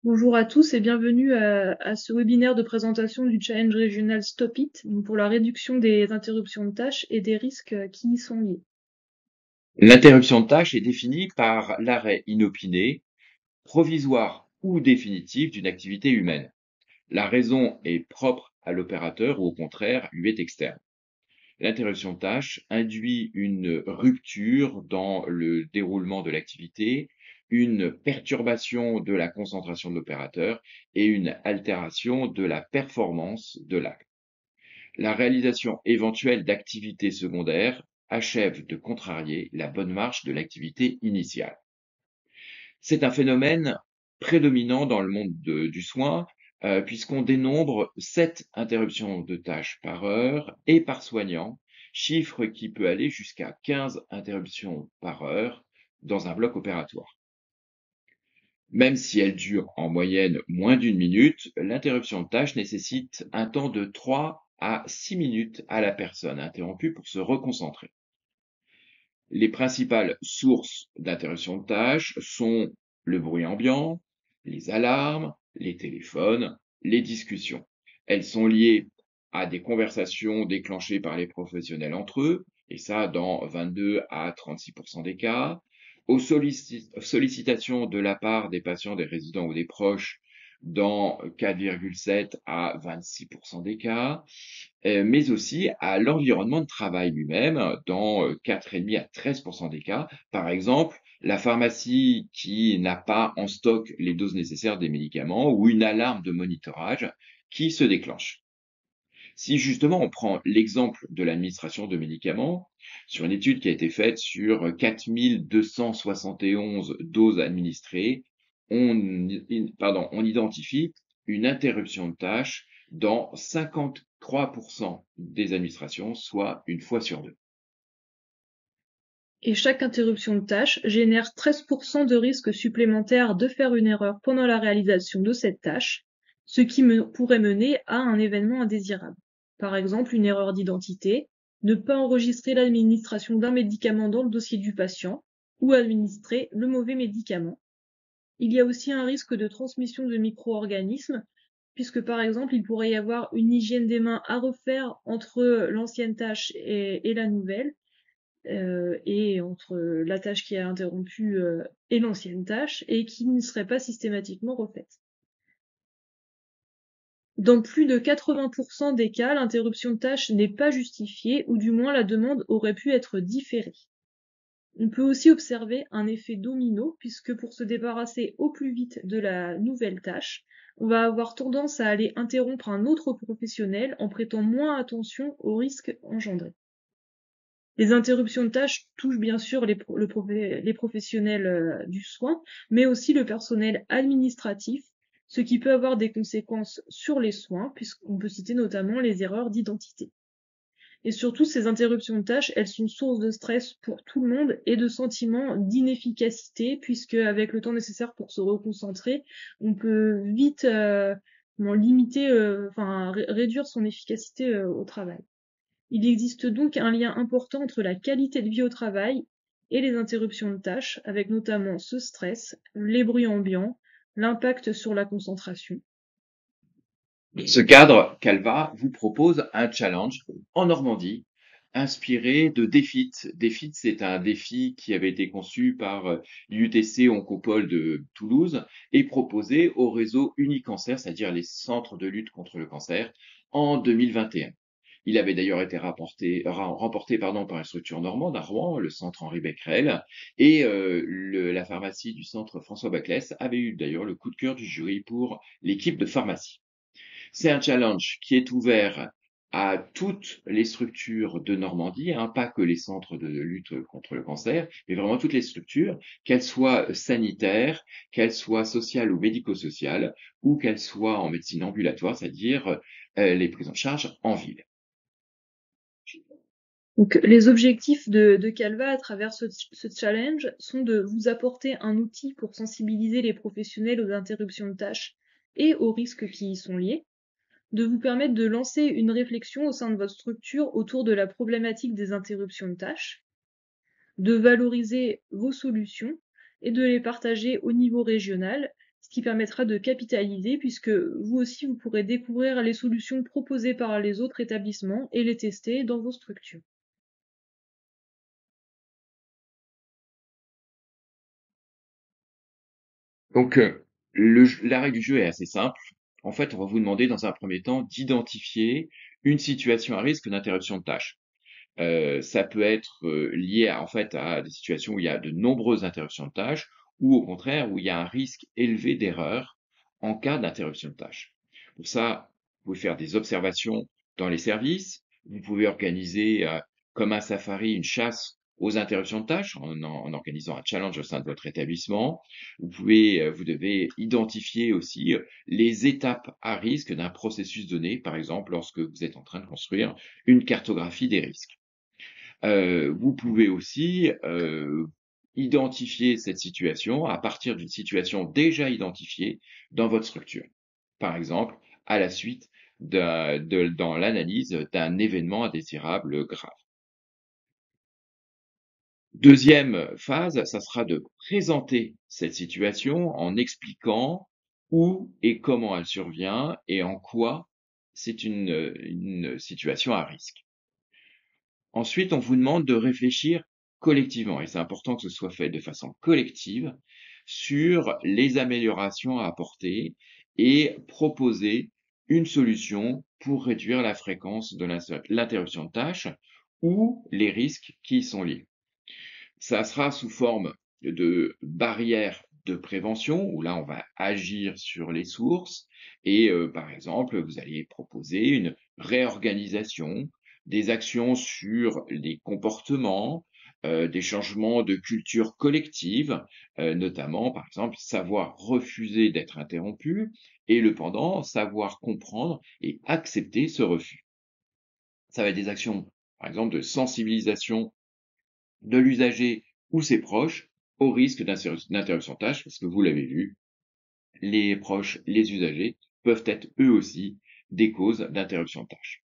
Bonjour à tous et bienvenue à ce webinaire de présentation du challenge régional Stop It, donc pour la réduction des interruptions de tâches et des risques qui y sont liés. L'interruption de tâche est définie par l'arrêt inopiné, provisoire ou définitif d'une activité humaine. La raison est propre à l'opérateur ou au contraire lui est externe. L'interruption de tâche induit une rupture dans le déroulement de l'activité, une perturbation de la concentration de l'opérateur et une altération de la performance de l'acte. La réalisation éventuelle d'activités secondaires achève de contrarier la bonne marche de l'activité initiale. C'est un phénomène prédominant dans le monde du soin, puisqu'on dénombre 7 interruptions de tâches par heure et par soignant, chiffre qui peut aller jusqu'à 15 interruptions par heure dans un bloc opératoire. Même si elle dure en moyenne moins d'une minute, l'interruption de tâche nécessite un temps de 3 à 6 minutes à la personne interrompue pour se reconcentrer. Les principales sources d'interruption de tâches sont le bruit ambiant, les alarmes, les téléphones, les discussions. Elles sont liées à des conversations déclenchées par les professionnels entre eux, et ça dans 22 à 36% des cas, aux sollicitations de la part des patients, des résidents ou des proches dans 4,7 à 26% des cas, mais aussi à l'environnement de travail lui-même, dans 4,5 à 13% des cas. Par exemple, la pharmacie qui n'a pas en stock les doses nécessaires des médicaments ou une alarme de monitorage qui se déclenche. Si justement on prend l'exemple de l'administration de médicaments, sur une étude qui a été faite sur 4271 doses administrées, on identifie une interruption de tâche dans 53% des administrations, soit une fois sur deux. Et chaque interruption de tâche génère 13% de risque supplémentaire de faire une erreur pendant la réalisation de cette tâche, ce qui pourrait mener à un événement indésirable. Par exemple, une erreur d'identité, ne pas enregistrer l'administration d'un médicament dans le dossier du patient, ou administrer le mauvais médicament. Il y a aussi un risque de transmission de micro-organismes, puisque par exemple, il pourrait y avoir une hygiène des mains à refaire entre l'ancienne tâche et la nouvelle, et entre la tâche qui est interrompue et l'ancienne tâche, et qui ne serait pas systématiquement refaite. Dans plus de 80% des cas, l'interruption de tâche n'est pas justifiée, ou du moins la demande aurait pu être différée. On peut aussi observer un effet domino, puisque pour se débarrasser au plus vite de la nouvelle tâche, on va avoir tendance à aller interrompre un autre professionnel en prêtant moins attention aux risques engendrés. Les interruptions de tâches touchent bien sûr les professionnels du soin, mais aussi le personnel administratif, ce qui peut avoir des conséquences sur les soins, puisqu'on peut citer notamment les erreurs d'identité. Et surtout, ces interruptions de tâches, elles sont source de stress pour tout le monde et de sentiments d'inefficacité, puisque avec le temps nécessaire pour se reconcentrer, on peut vite limiter, réduire son efficacité au travail. Il existe donc un lien important entre la qualité de vie au travail et les interruptions de tâches, avec notamment ce stress, les bruits ambiants, l'impact sur la concentration. Dans ce cadre, Calva vous propose un challenge en Normandie, inspiré de DEFIT. DEFIT, c'est un défi qui avait été conçu par l'UTC Oncopole de Toulouse et proposé au réseau Unicancer, c'est-à-dire les centres de lutte contre le cancer, en 2021. Il avait d'ailleurs été remporté par une structure normande à Rouen, le centre Henri Becquerel, et la pharmacie du centre François Baclès avait eu d'ailleurs le coup de cœur du jury pour l'équipe de pharmacie. C'est un challenge qui est ouvert à toutes les structures de Normandie, hein, pas que les centres de lutte contre le cancer, mais vraiment toutes les structures, qu'elles soient sanitaires, qu'elles soient sociales ou médico-sociales, ou qu'elles soient en médecine ambulatoire, c'est-à-dire les prises en charge en ville. Donc, les objectifs de Calva à travers ce challenge sont de vous apporter un outil pour sensibiliser les professionnels aux interruptions de tâches et aux risques qui y sont liés, de vous permettre de lancer une réflexion au sein de votre structure autour de la problématique des interruptions de tâches, de valoriser vos solutions et de les partager au niveau régional, ce qui permettra de capitaliser puisque vous aussi vous pourrez découvrir les solutions proposées par les autres établissements et les tester dans vos structures. Donc, la règle du jeu est assez simple. En fait, on va vous demander dans un premier temps d'identifier une situation à risque d'interruption de tâche. Ça peut être lié en fait à des situations où il y a de nombreuses interruptions de tâches ou au contraire où il y a un risque élevé d'erreur en cas d'interruption de tâche. Pour ça, vous pouvez faire des observations dans les services, vous pouvez organiser comme un safari une chasse aux interruptions de tâches en organisant un challenge au sein de votre établissement. Vous devez identifier aussi les étapes à risque d'un processus donné, par exemple lorsque vous êtes en train de construire une cartographie des risques. Vous pouvez aussi identifier cette situation à partir d'une situation déjà identifiée dans votre structure. Par exemple, à la suite dans l'analyse d'un événement indésirable grave. Deuxième phase, ça sera de présenter cette situation en expliquant où et comment elle survient et en quoi c'est une situation à risque. Ensuite, on vous demande de réfléchir collectivement, et c'est important que ce soit fait de façon collective, sur les améliorations à apporter et proposer une solution pour réduire la fréquence de l'interruption de tâches ou les risques qui y sont liés. Ça sera sous forme de barrières de prévention, où là, on va agir sur les sources et par exemple, vous allez proposer une réorganisation, des actions sur les comportements, des changements de culture collective, notamment, par exemple, savoir refuser d'être interrompu et le pendant, savoir comprendre et accepter ce refus. Ça va être des actions, par exemple, de sensibilisation de l'usager ou ses proches au risque d'interruption de tâche, parce que vous l'avez vu, les proches, les usagers peuvent être eux aussi des causes d'interruption de tâche.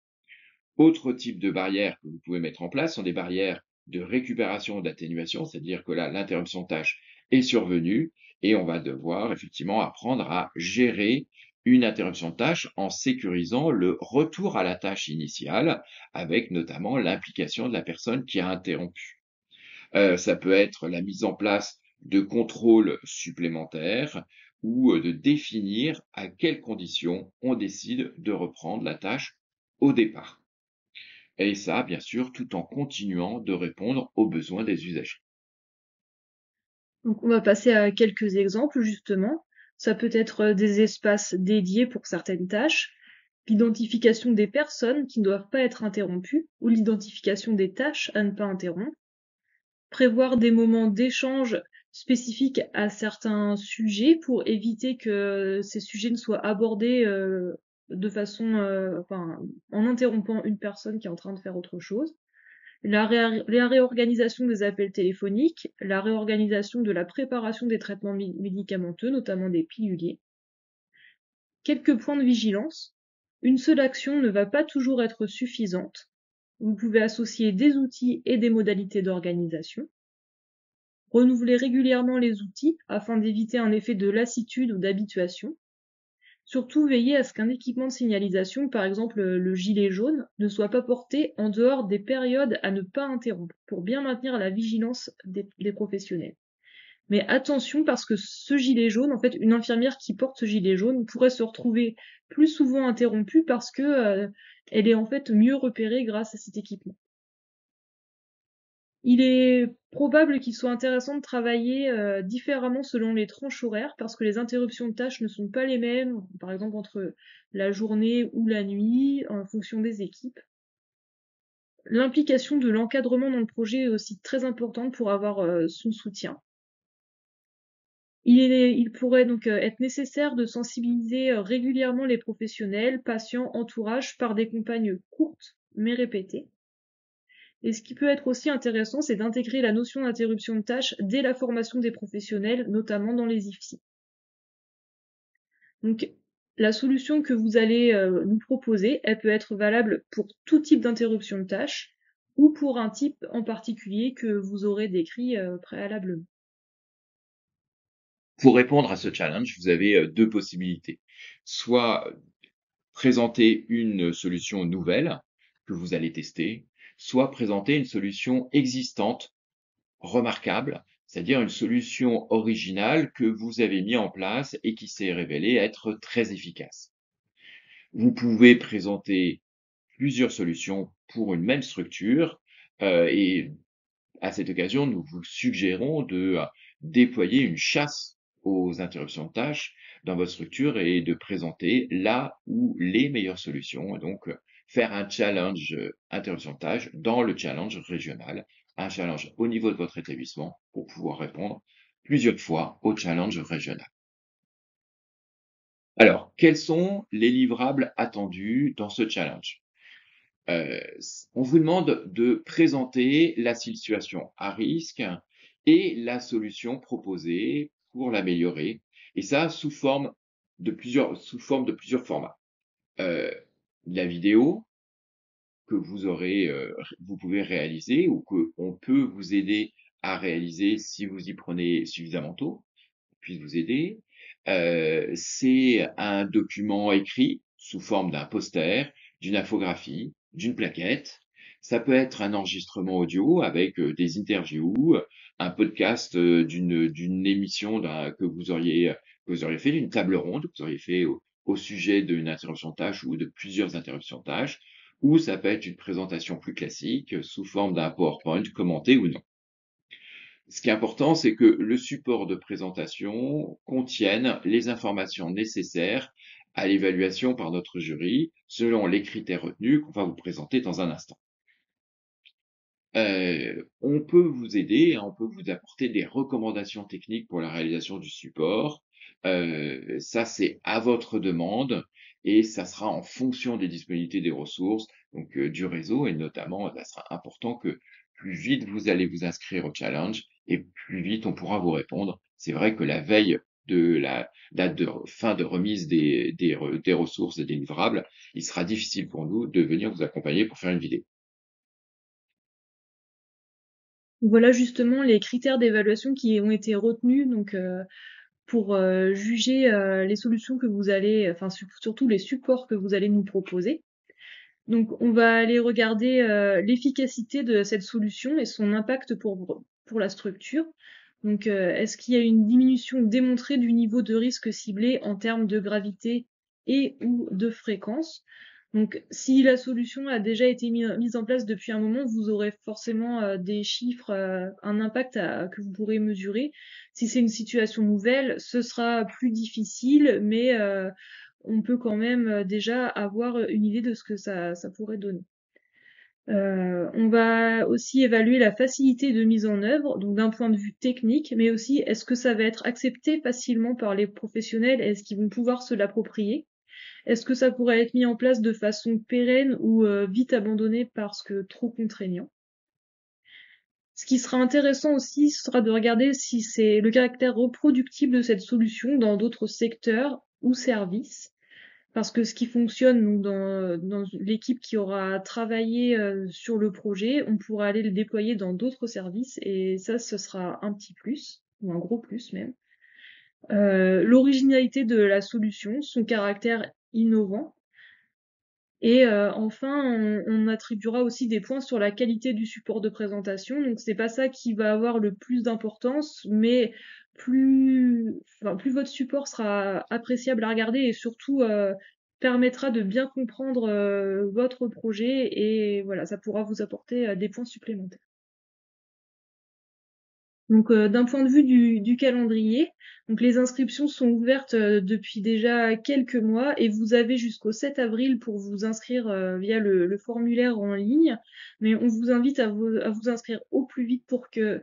Autre type de barrières que vous pouvez mettre en place sont des barrières de récupération ou d'atténuation, c'est-à-dire que là, l'interruption de tâche est survenue et on va devoir effectivement apprendre à gérer une interruption de tâche en sécurisant le retour à la tâche initiale, avec notamment l'implication de la personne qui a interrompu. Ça peut être la mise en place de contrôles supplémentaires ou de définir à quelles conditions on décide de reprendre la tâche au départ. Et ça, bien sûr, tout en continuant de répondre aux besoins des usagers. Donc on va passer à quelques exemples justement. Ça peut être des espaces dédiés pour certaines tâches, l'identification des personnes qui ne doivent pas être interrompues ou l'identification des tâches à ne pas interrompre, prévoir des moments d'échange spécifiques à certains sujets pour éviter que ces sujets ne soient abordés de façon, enfin, en interrompant une personne qui est en train de faire autre chose. La réorganisation des appels téléphoniques, la réorganisation de la préparation des traitements médicamenteux, notamment des piluliers. Quelques points de vigilance. Une seule action ne va pas toujours être suffisante. Vous pouvez associer des outils et des modalités d'organisation. Renouveler régulièrement les outils afin d'éviter un effet de lassitude ou d'habituation. Surtout veiller à ce qu'un équipement de signalisation, par exemple le gilet jaune, ne soit pas porté en dehors des périodes à ne pas interrompre, pour bien maintenir la vigilance des professionnels. Mais attention parce que ce gilet jaune, en fait, une infirmière qui porte ce gilet jaune pourrait se retrouver plus souvent interrompue parce que elle est en fait mieux repérée grâce à cet équipement. Il est probable qu'il soit intéressant de travailler différemment selon les tranches horaires parce que les interruptions de tâches ne sont pas les mêmes, par exemple entre la journée ou la nuit, en fonction des équipes. L'implication de l'encadrement dans le projet est aussi très importante pour avoir son soutien. Il pourrait donc être nécessaire de sensibiliser régulièrement les professionnels, patients, entourage par des campagnes courtes mais répétées. Et ce qui peut être aussi intéressant, c'est d'intégrer la notion d'interruption de tâche dès la formation des professionnels, notamment dans les IFSI. Donc, la solution que vous allez nous proposer, elle peut être valable pour tout type d'interruption de tâche ou pour un type en particulier que vous aurez décrit préalablement. Pour répondre à ce challenge, vous avez 2 possibilités. Soit présenter une solution nouvelle que vous allez tester, soit présenter une solution existante, remarquable, c'est-à-dire une solution originale que vous avez mis en place et qui s'est révélée être très efficace. Vous pouvez présenter plusieurs solutions pour une même structure, et à cette occasion, nous vous suggérons de déployer une chasse aux interruptions de tâches dans votre structure et de présenter la ou les meilleures solutions. Et donc, faire un challenge interruption de tâches dans le challenge régional, un challenge au niveau de votre établissement pour pouvoir répondre plusieurs fois au challenge régional. Alors, quels sont les livrables attendus dans ce challenge? On vous demande de présenter la situation à risque et la solution proposée pour l'améliorer, et ça sous forme de plusieurs formats. Heu, la vidéo que vous pouvez réaliser ou qu'on peut vous aider à réaliser si vous y prenez suffisamment tôt, puisse vous aider. C'est un document écrit sous forme d'un poster, d'une infographie, d'une plaquette. Ça peut être un enregistrement audio avec des interviews, un podcast d'une émission que vous auriez fait, d'une table ronde que vous auriez fait au sujet d'une interruption de tâche ou de plusieurs interruptions de tâches, ou ça peut être une présentation plus classique sous forme d'un PowerPoint commenté ou non. Ce qui est important, c'est que le support de présentation contienne les informations nécessaires à l'évaluation par notre jury, selon les critères retenus qu'on va vous présenter dans un instant. On peut vous aider, hein, on peut vous apporter des recommandations techniques pour la réalisation du support. Ça, c'est à votre demande et ça sera en fonction des disponibilités des ressources, donc du réseau, et notamment, ça sera important que plus vite vous allez vous inscrire au challenge et plus vite on pourra vous répondre. C'est vrai que la veille de la date de fin de remise des ressources et des livrables, il sera difficile pour nous de venir vous accompagner pour faire une vidéo. Voilà justement les critères d'évaluation qui ont été retenus donc pour juger les solutions que vous allez, enfin surtout les supports que vous allez nous proposer. Donc on va aller regarder l'efficacité de cette solution et son impact pour la structure. Donc est-ce qu'il y a une diminution démontrée du niveau de risque ciblé en termes de gravité et ou de fréquence? Donc si la solution a déjà été mise en place depuis un moment, vous aurez forcément des chiffres, un impact que vous pourrez mesurer. Si c'est une situation nouvelle, ce sera plus difficile, mais on peut quand même déjà avoir une idée de ce que ça pourrait donner. On va aussi évaluer la facilité de mise en œuvre, donc d'un point de vue technique, mais aussi est-ce que ça va être accepté facilement par les professionnels, est-ce qu'ils vont pouvoir se l'approprier? Est-ce que ça pourrait être mis en place de façon pérenne ou vite abandonné parce que trop contraignant? Ce qui sera intéressant aussi, ce sera de regarder si c'est le caractère reproductible de cette solution dans d'autres secteurs ou services. Parce que ce qui fonctionne donc dans l'équipe qui aura travaillé sur le projet, on pourra aller le déployer dans d'autres services et ça, ce sera un petit plus, ou un gros plus même. L'originalité de la solution, son caractère innovant. Et enfin, on attribuera aussi des points sur la qualité du support de présentation. Donc c'est pas ça qui va avoir le plus d'importance, mais plus votre support sera appréciable à regarder et surtout permettra de bien comprendre votre projet et voilà, ça pourra vous apporter des points supplémentaires. Donc d'un point de vue du calendrier, donc les inscriptions sont ouvertes depuis déjà quelques mois et vous avez jusqu'au 7 avril pour vous inscrire via le formulaire en ligne. Mais on vous invite à vous inscrire au plus vite pour que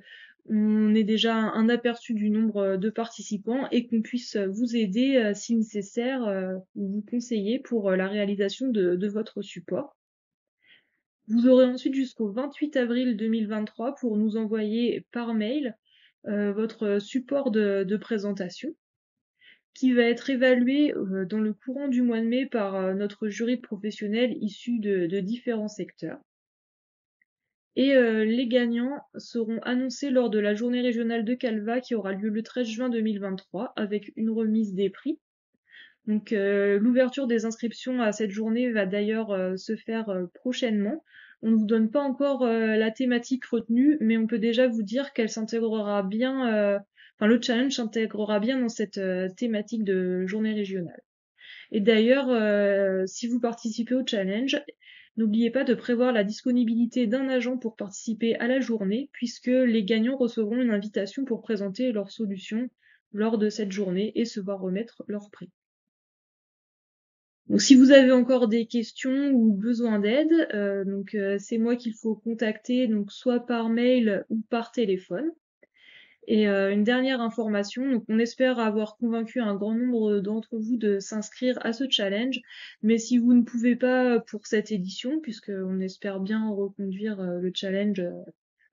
on ait déjà un aperçu du nombre de participants et qu'on puisse vous aider si nécessaire ou vous conseiller pour la réalisation de votre support. Vous aurez ensuite jusqu'au 28 avril 2023 pour nous envoyer par mail votre support de présentation qui va être évalué dans le courant du mois de mai par notre jury de professionnels issus de différents secteurs. Et les gagnants seront annoncés lors de la journée régionale de Calva qui aura lieu le 13 juin 2023 avec une remise des prix. Donc l'ouverture des inscriptions à cette journée va d'ailleurs se faire prochainement. On ne vous donne pas encore la thématique retenue, mais on peut déjà vous dire qu'elle s'intégrera bien, enfin le challenge s'intégrera bien dans cette thématique de journée régionale. Et d'ailleurs, si vous participez au challenge, n'oubliez pas de prévoir la disponibilité d'un agent pour participer à la journée, puisque les gagnants recevront une invitation pour présenter leurs solutions lors de cette journée et se voir remettre leur prix. Donc si vous avez encore des questions ou besoin d'aide, c'est moi qu'il faut contacter, donc soit par mail ou par téléphone. Et une dernière information, donc on espère avoir convaincu un grand nombre d'entre vous de s'inscrire à ce challenge, mais si vous ne pouvez pas pour cette édition, puisqu'on espère bien reconduire le challenge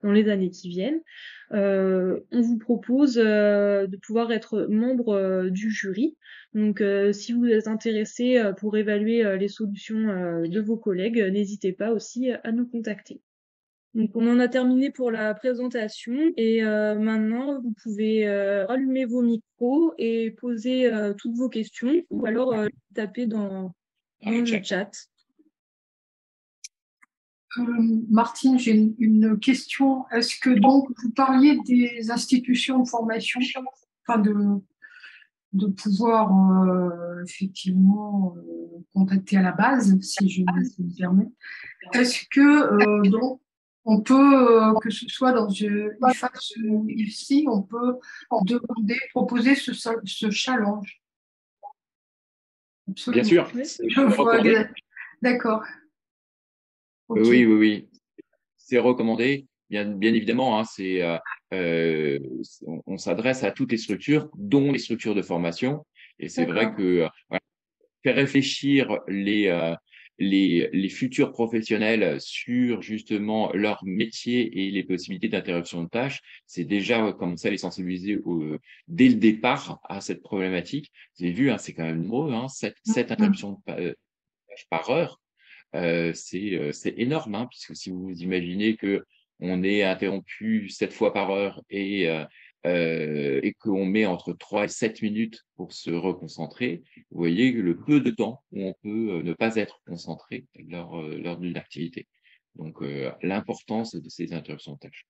dans les années qui viennent, on vous propose de pouvoir être membre du jury. Donc si vous êtes intéressé pour évaluer les solutions de vos collègues, n'hésitez pas aussi à nous contacter. Donc on en a terminé pour la présentation et maintenant vous pouvez rallumer vos micros et poser toutes vos questions ou alors taper dans le chat. Martine, j'ai une question. Est-ce que donc vous parliez des institutions de formation, enfin de pouvoir effectivement contacter à la base, si je me permets. Est-ce que donc on peut, que ce soit dans IFAX ou IFSI, on peut demander, proposer ce challenge? Bien sûr. Je vois. D'accord. Okay. Oui, oui, oui. C'est recommandé. Bien évidemment, hein, on s'adresse à toutes les structures, dont les structures de formation. Et c'est vrai que faire réfléchir les futurs professionnels sur justement leur métier et les possibilités d'interruption de tâches, c'est déjà commencer à les sensibiliser dès le départ à cette problématique. Vous avez vu, hein, c'est quand même nombreux, hein, 7 interruptions de tâches par heure. C'est énorme, hein, puisque si vous imaginez que on est interrompu 7 fois par heure et qu'on met entre 3 et 7 minutes pour se reconcentrer, vous voyez le peu de temps où on peut ne pas être concentré lors d'une activité. Donc, l'importance de ces interruptions de tâches.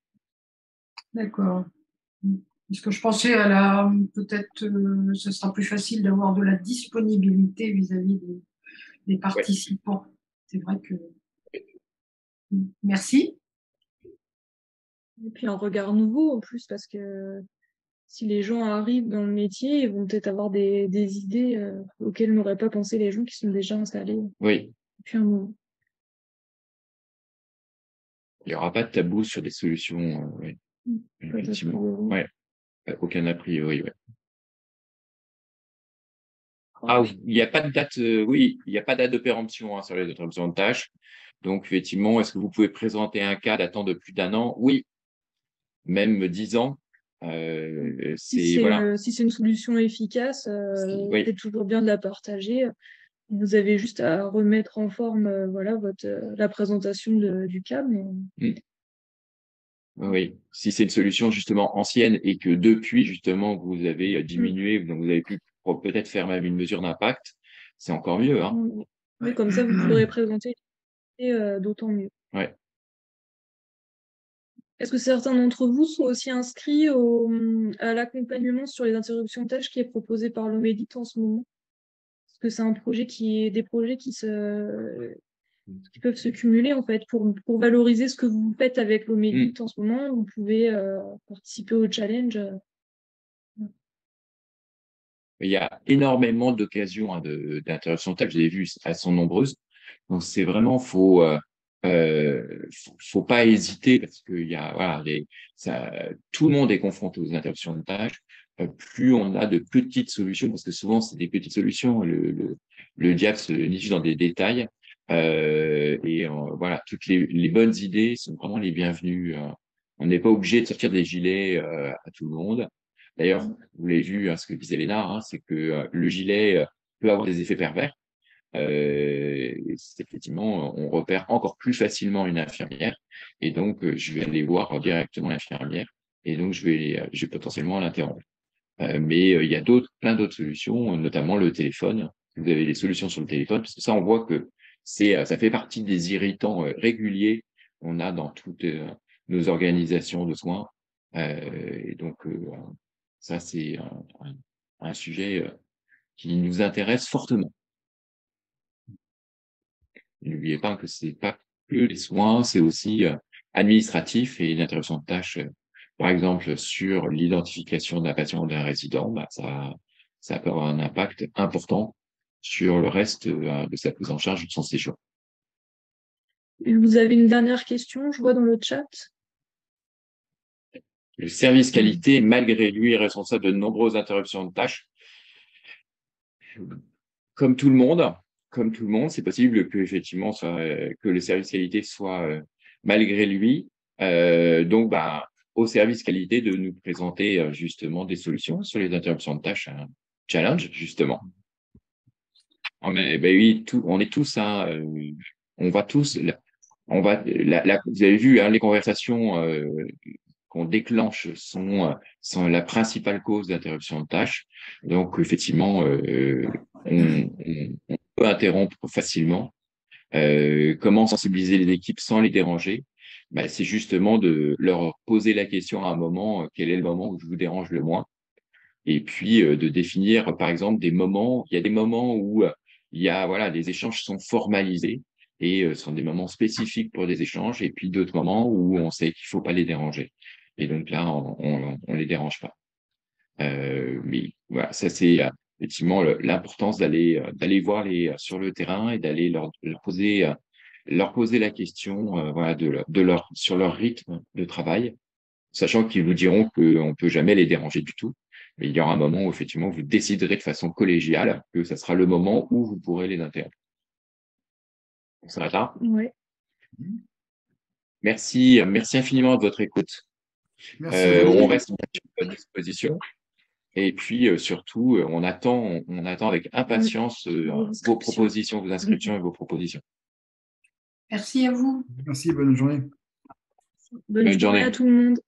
D'accord. Parce que je pensais peut-être ce sera plus facile d'avoir de la disponibilité vis-à-vis des participants. Ouais. C'est vrai que... Merci. Et puis un regard nouveau en plus, parce que si les gens arrivent dans le métier, ils vont peut-être avoir des idées auxquelles n'auraient pas pensé les gens qui sont déjà installés. Oui. Depuis un moment. Il n'y aura pas de tabou sur des solutions, oui. Effectivement. Ouais. Aucun a priori, ouais. Ah, il n'y a pas de date, oui, il n'y a pas de date de péremption, hein, sur les interruptions de tâches. Donc, effectivement, est-ce que vous pouvez présenter un cas datant de plus d'1 an? Oui. Même 10 ans. Si c'est une solution efficace, oui. c'est toujours bien de la partager. Vous avez juste à remettre en forme la présentation du cas. Mais... Oui, si c'est une solution justement ancienne et que depuis justement vous avez diminué, donc vous avez pu peut-être faire même une mesure d'impact, c'est encore mieux. Hein. Oui, comme ça vous pourrez présenter d'autant mieux. Ouais. Est-ce que certains d'entre vous sont aussi inscrits à l'accompagnement sur les interruptions de tâches qui est proposé par l'OMEDIT en ce moment? Parce que c'est un projet des projets qui peuvent se cumuler en fait pour valoriser ce que vous faites avec l'OMEDIT en ce moment. Vous pouvez participer au challenge. Il y a énormément d'occasions, hein, d'interruptions de tâches. Vous avez vu, elles sont nombreuses. Donc c'est vraiment faut pas hésiter parce que il y a voilà tout le monde est confronté aux interruptions de tâches. Plus on a de petites solutions, parce que souvent c'est des petites solutions, le diable se niche dans des détails. Voilà, toutes les bonnes idées sont vraiment les bienvenues. On n'est pas obligé de sortir des gilets à tout le monde. D'ailleurs, vous l'avez vu, hein, ce que disait Léna, hein, c'est que le gilet peut avoir des effets pervers. effectivement, on repère encore plus facilement une infirmière. Et donc, je vais aller voir directement l'infirmière. Et donc, je vais potentiellement l'interrompre. Mais il y a plein d'autres solutions, notamment le téléphone. Vous avez des solutions sur le téléphone, parce que ça, on voit que ça fait partie des irritants réguliers qu'on a dans toutes nos organisations de soins. Et donc, ça, c'est un sujet qui nous intéresse fortement. N'oubliez pas que c'est pas que les soins, c'est aussi administratif et l'interruption de tâches. Par exemple, sur l'identification d'un patient ou d'un résident, bah, ça peut avoir un impact important sur le reste de sa prise en charge de son séjour. Vous avez une dernière question, je vois dans le chat. Le service qualité, malgré lui, est responsable de nombreuses interruptions de tâches. Comme tout le monde, c'est possible que effectivement que le service qualité soit malgré lui. Donc, bah, au service qualité de nous présenter justement des solutions sur les interruptions de tâches, un challenge justement. Ben oui, on est tous, hein, on va tous, vous avez vu hein, les conversations qu'on déclenche sont la principale cause d'interruption de tâches. Donc, effectivement, on peut interrompre facilement. Comment sensibiliser les équipes sans les déranger? Bah, c'est justement de leur poser la question à un moment, quel est le moment où je vous dérange le moins? Et puis, de définir, par exemple, des moments. Il y a des moments où voilà, des échanges sont formalisés et sont des moments spécifiques pour des échanges, et puis d'autres moments où on sait qu'il faut pas les déranger. Et donc là, on les dérange pas. Mais voilà, ça c'est effectivement l'importance d'aller voir sur le terrain et d'aller leur poser la question voilà, sur leur rythme de travail, sachant qu'ils vous diront qu'on ne peut jamais les déranger du tout. Mais il y aura un moment où effectivement vous déciderez de façon collégiale que ça sera le moment où vous pourrez les interrompre. On s'arrête là. Ouais. Merci infiniment de votre écoute. Merci. On reste à votre disposition. Et puis surtout, on attend avec impatience vos propositions, vos inscriptions et vos propositions. Merci à vous. Merci, bonne journée. Bonne journée à tout le monde.